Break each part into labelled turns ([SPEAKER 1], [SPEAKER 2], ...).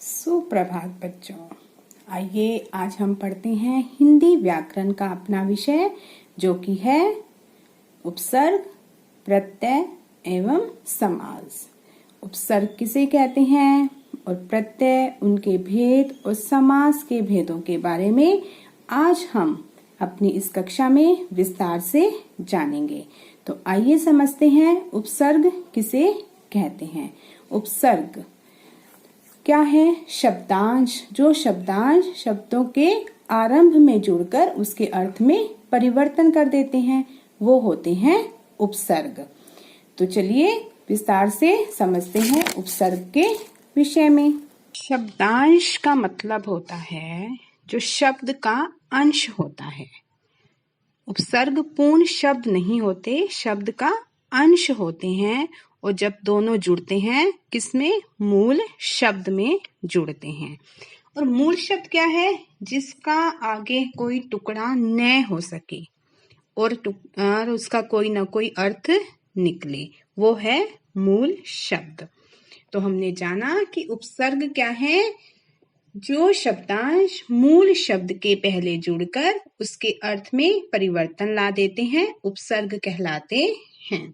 [SPEAKER 1] सुप्रभात बच्चों। आइए आज हम पढ़ते हैं हिंदी व्याकरण का अपना विषय जो कि है उपसर्ग, प्रत्यय एवं समास। उपसर्ग किसे कहते हैं और प्रत्यय, उनके भेद और समास के भेदों के बारे में आज हम अपनी इस कक्षा में विस्तार से जानेंगे। तो आइए समझते हैं उपसर्ग किसे कहते हैं। उपसर्ग क्या है? शब्दांश। जो शब्दांश शब्दों के आरंभ में जुड़कर उसके अर्थ में परिवर्तन कर देते हैं वो होते हैं उपसर्ग। तो चलिए विस्तार से समझते हैं उपसर्ग के विषय में। शब्दांश का मतलब होता है जो शब्द का अंश होता है। उपसर्ग पूर्ण शब्द नहीं होते, शब्द का अंश होते हैं और जब दोनों जुड़ते हैं किसमें? मूल शब्द में जुड़ते हैं। और मूल शब्द क्या है? जिसका आगे कोई टुकड़ा न हो सके और उसका कोई ना कोई अर्थ निकले, वो है मूल शब्द। तो हमने जाना कि उपसर्ग क्या है? जो शब्दांश मूल शब्द के पहले जुड़कर उसके अर्थ में परिवर्तन ला देते हैं उपसर्ग कहलाते हैं।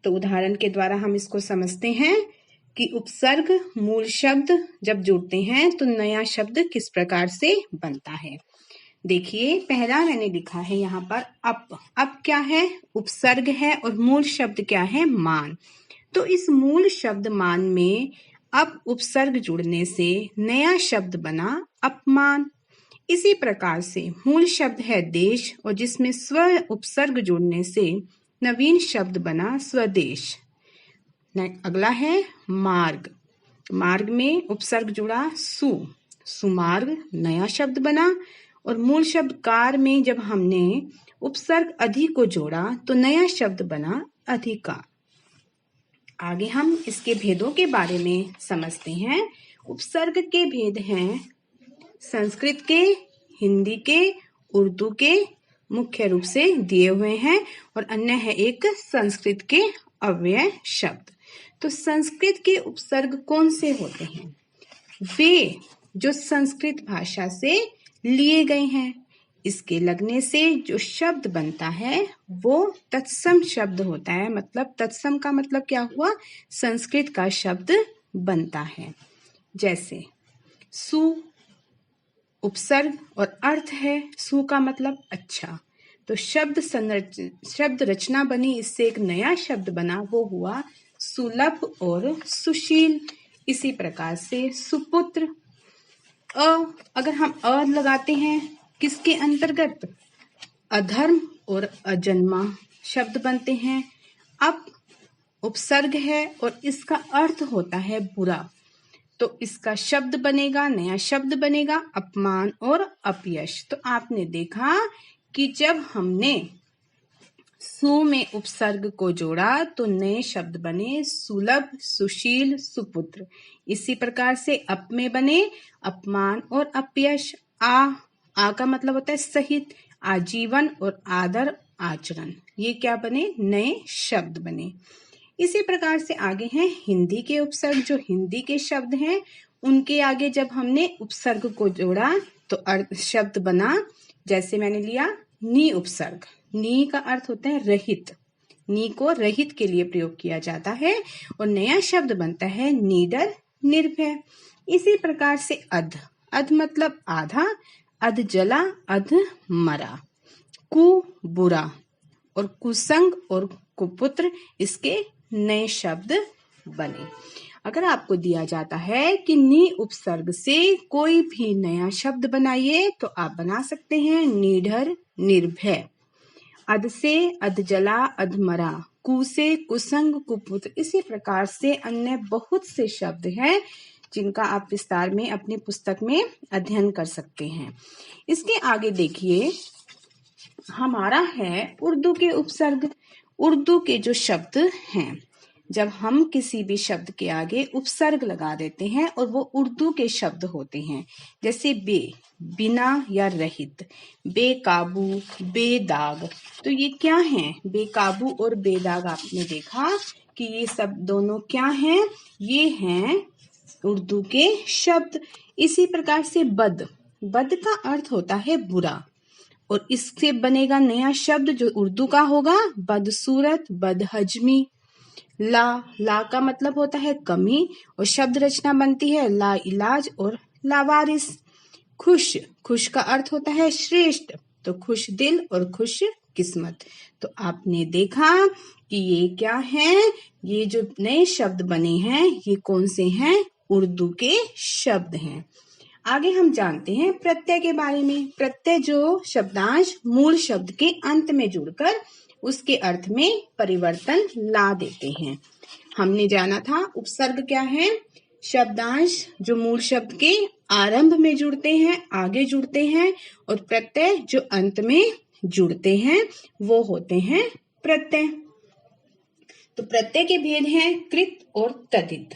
[SPEAKER 1] तो उदाहरण के द्वारा हम इसको समझते हैं कि उपसर्ग मूल शब्द जब जुड़ते हैं तो नया शब्द किस प्रकार से बनता है। देखिए पहला मैंने लिखा है यहाँ पर अप। अप क्या है? उपसर्ग है और मूल शब्द क्या है? मान। तो इस मूल शब्द मान में अब उपसर्ग जुड़ने से नया शब्द बना अपमान। इसी प्रकार से मूल शब्द है देश और जिसमें स्व उपसर्ग जुड़ने से नवीन शब्द बना स्वदेश। अगला है मार्ग। मार्ग में उपसर्ग जुड़ा सु, सुमार्ग नया शब्द बना। और मूल शब्द कार में जब हमने उपसर्ग अधि को जोड़ा तो नया शब्द बना अधिकार। आगे हम इसके भेदों के बारे में समझते हैं। उपसर्ग के भेद हैं संस्कृत के, हिंदी के, उर्दू के, मुख्य रूप से दिए हुए हैं और अन्य है एक संस्कृत के अव्यय शब्द। तो संस्कृत के उपसर्ग कौन से होते हैं? वे जो संस्कृत भाषा से लिए गए हैं। इसके लगने से जो शब्द बनता है वो तत्सम शब्द होता है। मतलब तत्सम का मतलब क्या हुआ? संस्कृत का शब्द बनता है। जैसे सु उपसर्ग और अर्थ है, सु का मतलब अच्छा। तो शब्द रचना बनी, इससे एक नया शब्द बना, वो हुआ सुलभ और सुशील। इसी प्रकार से सुपुत्र। अगर हम लगाते हैं किसके अंतर्गत? अधर्म और अजन्मा शब्द बनते हैं। अब उपसर्ग है और इसका अर्थ होता है बुरा, तो इसका शब्द बनेगा, नया शब्द बनेगा अपमान और अपयश। तो आपने देखा कि जब हमने सु में उपसर्ग को जोड़ा तो नए शब्द बने सुलभ, सुशील, सुपुत्र। इसी प्रकार से अप में बने अपमान और अपयश। आ का मतलब होता है सहित, आजीवन और आदर, आचरण। ये क्या बने? नए शब्द बने। इसी प्रकार से आगे हैं हिंदी के उपसर्ग। जो हिंदी के शब्द हैं उनके आगे जब हमने उपसर्ग को जोड़ा तो शब्द बना। जैसे मैंने लिया नी उपसर्ग। नी का अर्थ होता है रहित। नी को रहित के लिए प्रयोग किया जाता है और नया शब्द बनता है निडर, निर्भय। इसी प्रकार से अध। अध मतलब आधा, अध जला, अध मरा। कु बुरा और कुसंग और कुपुत्र इसके नए शब्द बने। अगर आपको दिया जाता है कि नी उपसर्ग से कोई भी नया शब्द बनाइए तो आप बना सकते हैं निडर, निर्भय। अध से अधजला, अधमरा। कु से कुसंग, कुपुत्र। इसी प्रकार से अन्य बहुत से शब्द हैं जिनका आप विस्तार में अपनी पुस्तक में अध्ययन कर सकते हैं। इसके आगे देखिए हमारा है उर्दू के उपसर्ग। उर्दू के जो शब्द हैं, जब हम किसी भी शब्द के आगे उपसर्ग लगा देते हैं और वो उर्दू के शब्द होते हैं। जैसे बे, बिना या रहित, बेकाबू, बेदाग। तो ये क्या हैं? बेकाबू और बेदाग। आपने देखा कि ये सब दोनों क्या हैं? ये हैं उर्दू के शब्द। इसी प्रकार से बद, बद का अर्थ होता है बुरा, और इससे बनेगा नया शब्द जो उर्दू का होगा बदसूरत, बदहजमी। ला, ला का मतलब होता है कमी, और शब्द रचना बनती है ला इलाज और लावारिस। खुश, खुश का अर्थ होता है श्रेष्ठ, तो खुश दिल और खुश किस्मत। तो आपने देखा कि ये क्या है, ये जो नए शब्द बने हैं ये कौन से हैं, उर्दू के शब्द हैं। आगे हम जानते हैं प्रत्यय के बारे में। प्रत्यय जो शब्दांश मूल शब्द के अंत में जुड़कर उसके अर्थ में परिवर्तन ला देते हैं। हमने जाना था उपसर्ग क्या है, शब्दांश जो मूल शब्द के आरंभ में जुड़ते हैं, आगे जुड़ते हैं, और प्रत्यय जो अंत में जुड़ते हैं वो होते हैं प्रत्यय। तो प्रत्यय के भेद हैं कृत और तदित।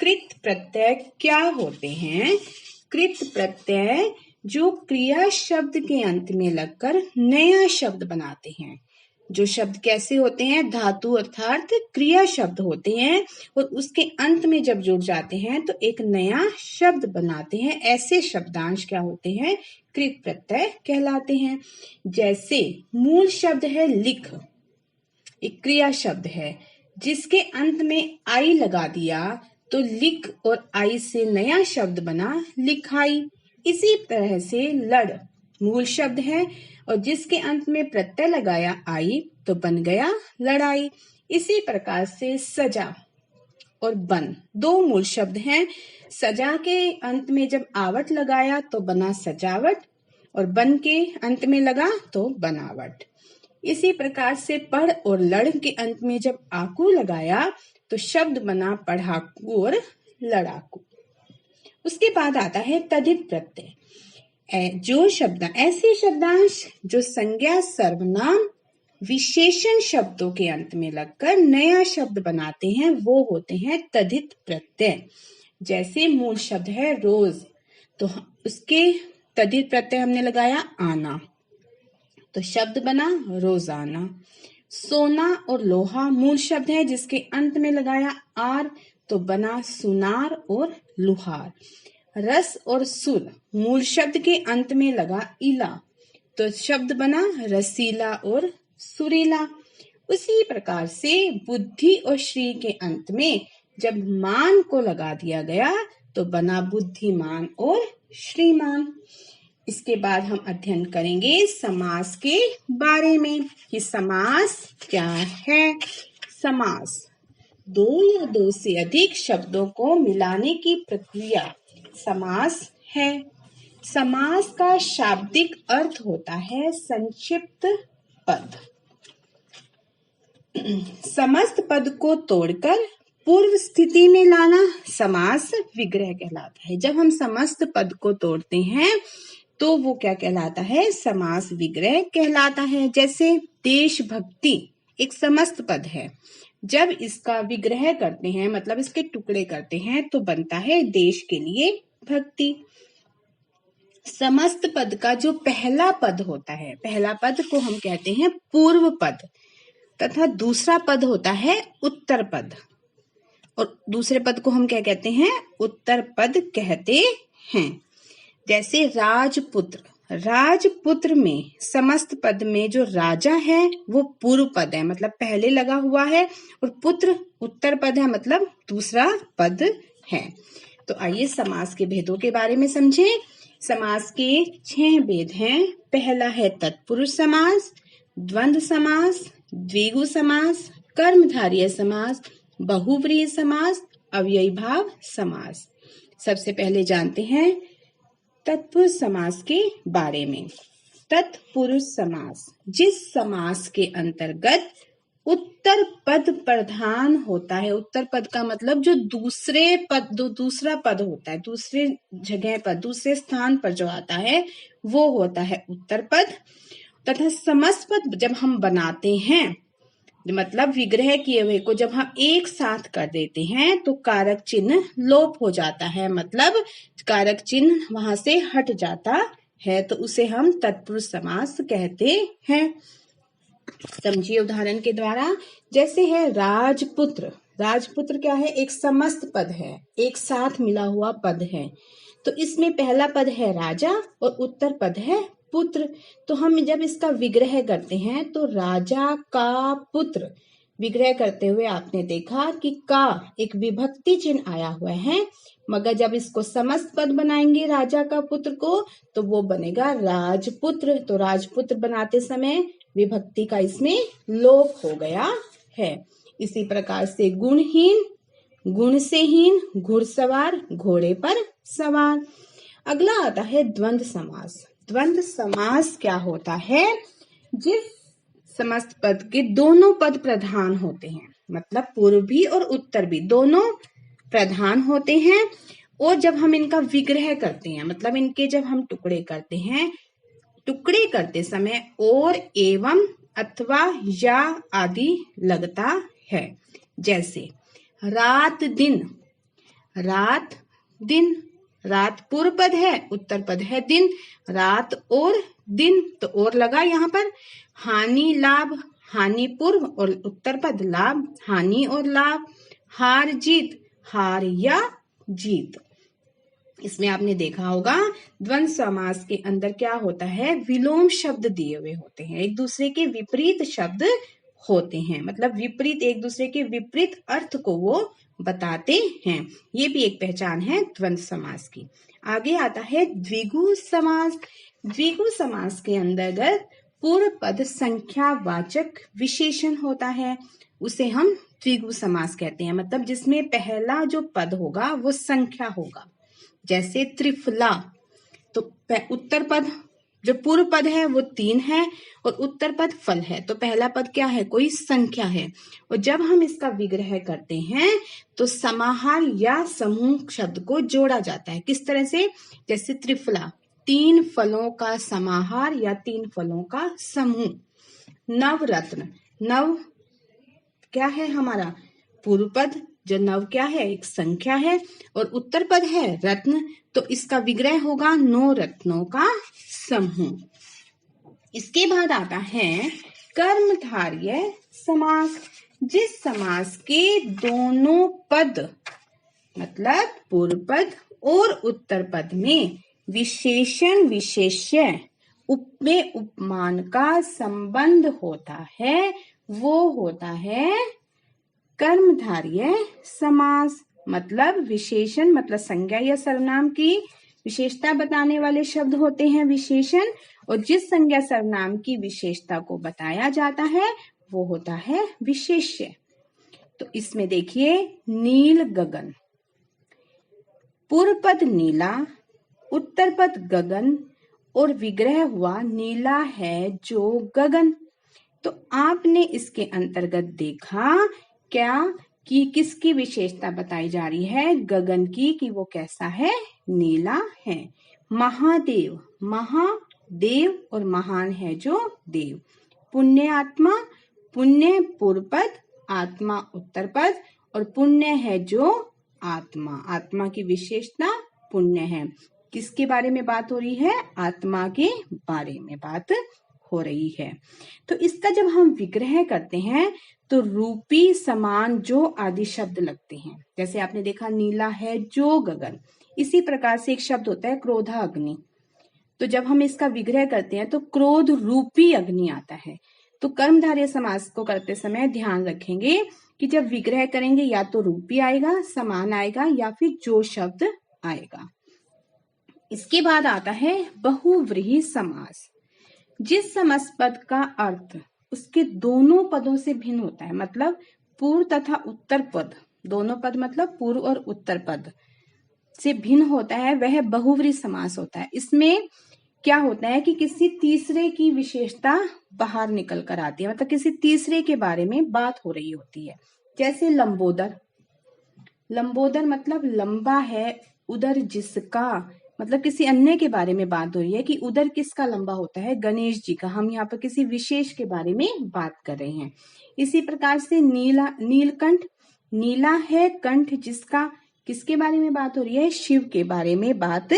[SPEAKER 1] कृत प्रत्यय क्या होते हैं? कृत प्रत्यय जो क्रिया शब्द के अंत में लगकर नया शब्द बनाते हैं। जो शब्द कैसे होते हैं, धातु अर्थात क्रिया शब्द होते हैं, और उसके अंत में जब जुड़ जाते हैं तो एक नया शब्द बनाते हैं। ऐसे शब्दांश क्या होते हैं, कृत प्रत्यय कहलाते हैं। जैसे मूल शब्द है लिख, एक क्रिया शब्द है, जिसके अंत में आई लगा दिया तो लिख और आई से नया शब्द बना लिखाई। इसी तरह से लड़ मूल शब्द है और जिसके अंत में प्रत्यय लगाया आई तो बन गया लड़ाई। इसी प्रकार से सजा और बन दो मूल शब्द हैं। सजा के अंत में जब आवट लगाया तो बना सजावट, और बन के अंत में लगा तो बनावट। इसी प्रकार से पढ़ और लड़ के अंत में जब आकू लगाया तो शब्द बना पढ़ाकू और लड़ाकू। उसके बाद आता है तद्धित प्रत्यय। जो शब्द ऐसे शब्दांश जो संज्ञा सर्वनाम विशेषण शब्दों के अंत में लगकर नया शब्द बनाते हैं वो होते हैं तद्धित प्रत्यय। जैसे मूल शब्द है रोज, तो उसके तद्धित प्रत्यय हमने लगाया आना, तो शब्द बना रोजाना। सोना और लोहा मूल शब्द है जिसके अंत में लगाया आर तो बना सुनार और लुहार। रस और सुर मूल शब्द के अंत में लगा इला तो शब्द बना रसीला और सुरीला। उसी प्रकार से बुद्धि और श्री के अंत में जब मान को लगा दिया गया तो बना बुद्धिमान और श्रीमान। इसके बाद हम अध्ययन करेंगे समास के बारे में कि समास क्या है। समास दो या दो से अधिक शब्दों को मिलाने की प्रक्रिया समास है। समास का शाब्दिक अर्थ होता है संक्षिप्त पद। समस्त पद को तोड़कर पूर्व स्थिति में लाना समास विग्रह कहलाता है। जब हम समस्त पद को तोड़ते हैं तो वो क्या कहलाता है, समास विग्रह कहलाता है। जैसे देशभक्ति एक समस्त पद है, जब इसका विग्रह करते हैं मतलब इसके टुकड़े करते हैं तो बनता है देश के लिए भक्ति। समस्त पद का जो पहला पद होता है, पहला पद को हम कहते हैं पूर्व पद, तथा दूसरा पद होता है उत्तर पद, और दूसरे पद को हम क्या कहते हैं, उत्तर पद कहते हैं। जैसे राजपुत्र, राजपुत्र में समस्त पद में जो राजा है वो पूर्व पद है मतलब पहले लगा हुआ है, और पुत्र उत्तर पद है मतलब दूसरा पद है। तो आइए समास के भेदों के बारे में समझें। समास के 6 भेद हैं। पहला है तत्पुरुष समास, द्वंद्व समास, द्विगु समास, कर्मधारय समास, बहुव्रीहि समास, अव्ययी भाव समास। सबसे पहले जानते हैं तत्पुरुष समास के बारे में। तत्पुरुष समास जिस समास के अंतर्गत उत्तर पद प्रधान होता है। उत्तर पद का मतलब जो दूसरा पद होता है, दूसरे जगह पर दूसरे स्थान पर जो आता है वो होता है उत्तर पद। तथा समस्त पद जब हम बनाते हैं मतलब विग्रह किए हुए को जब हम एक साथ कर देते हैं तो कारक चिन्ह लोप हो जाता है, मतलब कारक चिन्ह वहां से हट जाता है, तो उसे हम तत्पुरुष समास कहते हैं। समझिए उदाहरण के द्वारा। जैसे है राजपुत्र, राजपुत्र क्या है? एक समस्त पद है, एक साथ मिला हुआ पद है। तो इसमें पहला पद है राजा और उत्तर पद है पुत्र। तो हम जब इसका विग्रह करते हैं तो राजा का पुत्र, विग्रह करते हुए आपने देखा कि का एक विभक्ति चिन्ह आया हुआ है, मगर जब इसको समस्त पद बनाएंगे राजा का पुत्र को तो वो बनेगा राजपुत्र। तो राजपुत्र बनाते समय विभक्ति का इसमें लोप हो गया है। इसी प्रकार से गुणहीन, गुण से हीन, घुड़सवार, घोड़े पर सवार। अगला आता है द्वंद्व समास। द्वंद्व समास क्या होता है? जिस समस्त पद के दोनों पद प्रधान होते हैं, मतलब पूर्व भी और उत्तर भी दोनों प्रधान होते हैं, और जब हम इनका विग्रह करते हैं, मतलब इनके जब हम टुकड़े करते हैं, टुकड़े करते समय और, एवं, अथवा, या आदि लगता है। जैसे रात दिन, रात दिन, रात पूर्व पद है, उत्तर पद है दिन, रात और दिन, तो और लगा यहाँ पर। हानि लाभ, हानि पूर्व और उत्तर पद लाभ, हानि और लाभ। हार जीत, हार या जीत। इसमें आपने देखा होगा द्वंद्व समास के अंदर क्या होता है? विलोम शब्द दिए हुए होते हैं, एक दूसरे के विपरीत शब्द होते हैं, मतलब विपरीत, एक दूसरे के विपरीत अर्थ को वो बताते हैं। ये भी एक पहचान है द्वंद्व समास की। आगे आता है द्विगु समास। द्विगु समास के अंतर्गत पूर्व पद संख्यावाचक विशेषण होता है, उसे हम द्विगु समास कहते हैं, मतलब जिसमें पहला जो पद होगा वो संख्या होगा। जैसे त्रिफला, तो उत्तर पद जो पूर्व पद है वो 3 है और उत्तर पद फल है, तो पहला पद क्या है? कोई संख्या है। और जब हम इसका विग्रह करते हैं तो समाहार या समूह शब्द को जोड़ा जाता है। किस तरह से? जैसे त्रिफला, 3 फलों का समाहार या 3 फलों का समूह। नवरत्न, नव क्या है हमारा? पूर्व पद, जो नव क्या है? एक संख्या है, और उत्तर पद है रत्न, तो इसका विग्रह होगा 9 रत्नों का समूह। इसके बाद आता है कर्मधारय समास। जिस समास के दोनों पद, मतलब पूर्व पद और उत्तर पद में विशेषण विशेष्य में उपमान का संबंध होता है, वो होता है कर्मधारय समास। मतलब विशेषण, मतलब संज्ञा या सर्वनाम की विशेषता बताने वाले शब्द होते हैं विशेषण, और जिस संज्ञा सर्वनाम की विशेषता को बताया जाता है वो होता है विशेष्य। तो इसमें देखिए नील गगन, पूर्व पद नीला, उत्तर पद गगन, और विग्रह हुआ नीला है जो गगन। तो आपने इसके अंतर्गत देखा क्या कि किसकी विशेषता बताई जा रही है? गगन की, कि वो कैसा है? नीला है। महादेव, महादेव और महान है जो देव। पुण्य आत्मा, पुण्य पूर्व पद, आत्मा उत्तर पद, और पुण्य है जो आत्मा, आत्मा की विशेषता पुण्य है। किसके बारे में बात हो रही है? आत्मा के बारे में बात हो रही है। तो इसका जब हम विग्रह करते हैं तो रूपी, समान, जो आदि शब्द लगते हैं। जैसे आपने देखा नीला है जो गगन, इसी प्रकार से एक शब्द होता है क्रोधा अग्नि। तो जब हम इसका विग्रह करते हैं तो क्रोध रूपी अग्नि आता है। तो कर्मधारय समास को करते समय ध्यान रखेंगे कि जब विग्रह करेंगे या तो रूपी आएगा, समान आएगा, या फिर जो शब्द आएगा। इसके बाद आता है बहुव्रीहि समास। जिस समस्त पद का अर्थ उसके दोनों पदों से भिन्न होता है, मतलब पूर्व तथा उत्तर पद, दोनों पद मतलब पूर्व और उत्तर पद से भिन्न होता है, वह बहुव्रीहि समास होता है। इसमें क्या होता है कि किसी तीसरे की विशेषता बाहर निकल कर आती है, मतलब किसी तीसरे के बारे में बात हो रही होती है। जैसे लंबोदर, लंबोदर मतलब लंबा है, उदर जिसका, मतलब किसी अन्य के बारे में बात हो रही है कि उदर किसका लंबा होता है? गणेश जी का। हम यहाँ पर किसी विशेष के बारे में बात कर रहे हैं। इसी प्रकार से नीला, नीलकंठ, नीला है कंठ जिसका, किसके बारे में बात हो रही है? शिव के बारे में बात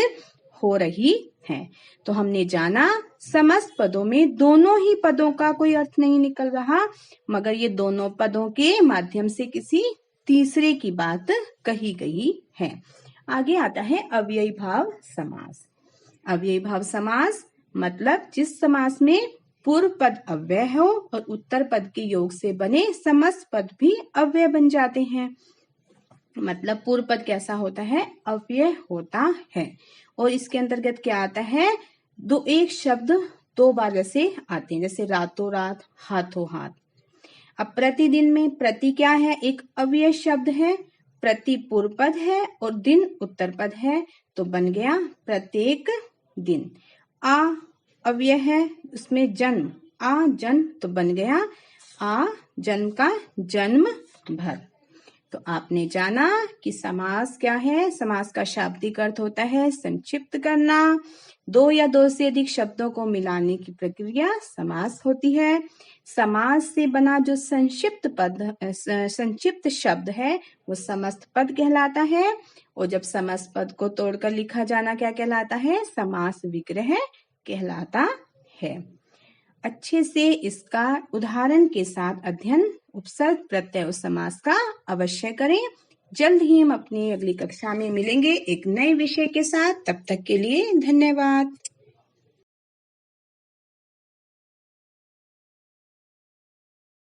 [SPEAKER 1] हो रही है। तो हमने जाना समस्त पदों में दोनों ही पदों का कोई अर्थ नहीं निकल रहा, मगर ये दोनों पदों के माध्यम से किसी तीसरे की बात कही गई है। आगे आता है अव्ययी भाव समास। अव्ययी भाव समास मतलब जिस समास में पूर्व पद अव्यय हो और उत्तर पद के योग से बने समस्त पद भी अव्यय बन जाते हैं। मतलब पूर्व पद कैसा होता है? अव्यय होता है। और इसके अंतर्गत क्या आता है? एक शब्द दो बार जैसे आते हैं, जैसे रातों रात, हाथों हाथ। अब प्रतिदिन में प्रति क्या है? एक अव्यय शब्द है। प्रति पूर्व पद है और दिन उत्तर पद है, तो बन गया प्रत्येक दिन। आ अव्यय है, उसमें जन्म, आ जन्म, तो बन गया आ जन्म का जन्म भर। तो आपने जाना कि समास क्या है। समास का शाब्दिक अर्थ होता है संक्षिप्त करना। दो या दो से अधिक शब्दों को मिलाने की प्रक्रिया समास होती है। समास से बना जो संक्षिप्त शब्द है वो समस्त पद कहलाता है। और जब समस्त पद को तोड़कर लिखा जाना क्या कहलाता है? समास विग्रह कहलाता है। अच्छे से इसका उदाहरण के साथ अध्ययन उपसर्ग प्रत्यय और समास का अवश्य करें। जल्द ही हम अपनी अगली कक्षा में मिलेंगे एक नए विषय के साथ। तब तक के लिए धन्यवाद।